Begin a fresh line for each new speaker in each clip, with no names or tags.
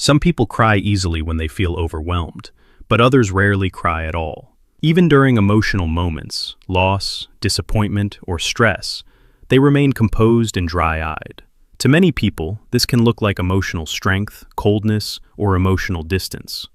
Some people cry easily when they feel overwhelmed, but others rarely cry at all. Even during emotional moments, loss, disappointment, or stress, they remain composed and dry-eyed. To many people, this can look like emotional strength, coldness, or emotional distance.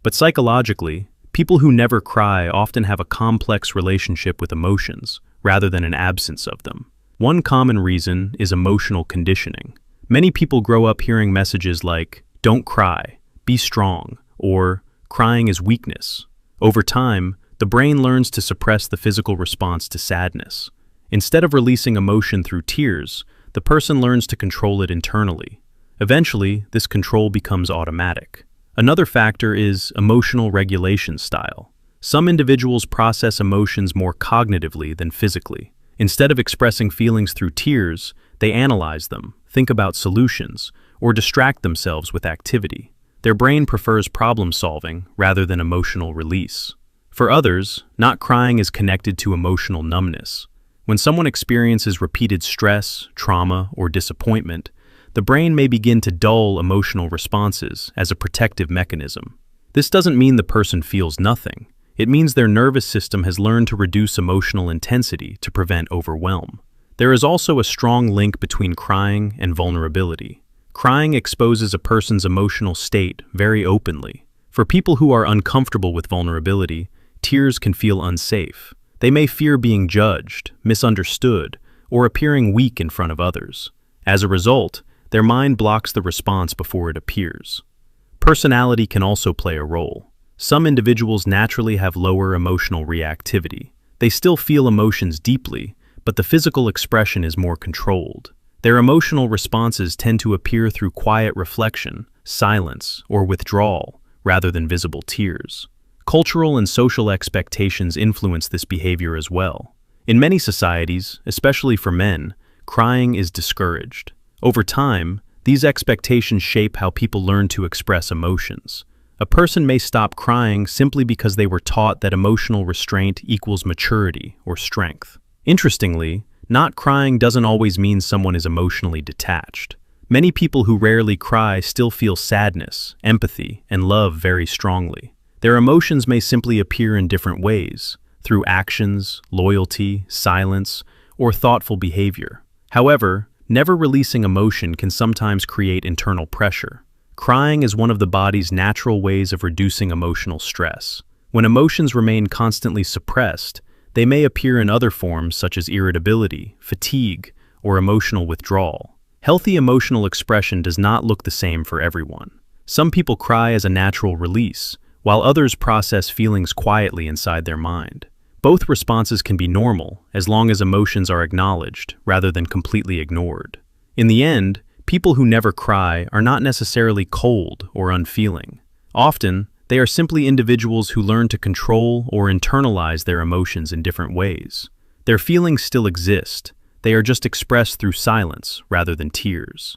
But psychologically, people who never cry often have a complex relationship with emotions, rather than an absence of them. One common reason is emotional conditioning. Many people grow up hearing messages like, "Don't cry," "Be strong," or "Crying is weakness." Over time, the brain learns to suppress the physical response to sadness. Instead of releasing emotion through tears, the person learns to control it internally. Eventually, this control becomes automatic. Another factor is emotional regulation style. Some individuals process emotions more cognitively than physically. Instead of expressing feelings through tears, they analyze them, think about solutions, or distract themselves with activity. Their brain prefers problem solving rather than emotional release. For others, not crying is connected to emotional numbness. When someone experiences repeated stress, trauma, or disappointment, the brain may begin to dull emotional responses as a protective mechanism. This doesn't mean the person feels nothing. It means their nervous system has learned to reduce emotional intensity to prevent overwhelm. There is also a strong link between crying and vulnerability. Crying exposes a person's emotional state very openly. For people who are uncomfortable with vulnerability, tears can feel unsafe. They may fear being judged, misunderstood, or appearing weak in front of others. As a result, their mind blocks the response before it appears. Personality can also play a role. Some individuals naturally have lower emotional reactivity. They still feel emotions deeply, but the physical expression is more controlled. Their emotional responses tend to appear through quiet reflection, silence, or withdrawal, rather than visible tears. Cultural and social expectations influence this behavior as well. In many societies, especially for men, crying is discouraged. Over time, these expectations shape how people learn to express emotions. A person may stop crying simply because they were taught that emotional restraint equals maturity or strength. Interestingly, not crying doesn't always mean someone is emotionally detached. Many people who rarely cry still feel sadness, empathy, and love very strongly. Their emotions may simply appear in different ways, through actions, loyalty, silence, or thoughtful behavior. However, never releasing emotion can sometimes create internal pressure. Crying is one of the body's natural ways of reducing emotional stress. When emotions remain constantly suppressed, they may appear in other forms such as irritability, fatigue, or emotional withdrawal. Healthy emotional expression does not look the same for everyone. Some people cry as a natural release, while others process feelings quietly inside their mind. Both responses can be normal as long as emotions are acknowledged rather than completely ignored. In the end, people who never cry are not necessarily cold or unfeeling. Often, they are simply individuals who learn to control or internalize their emotions in different ways. Their feelings still exist. They are just expressed through silence rather than tears.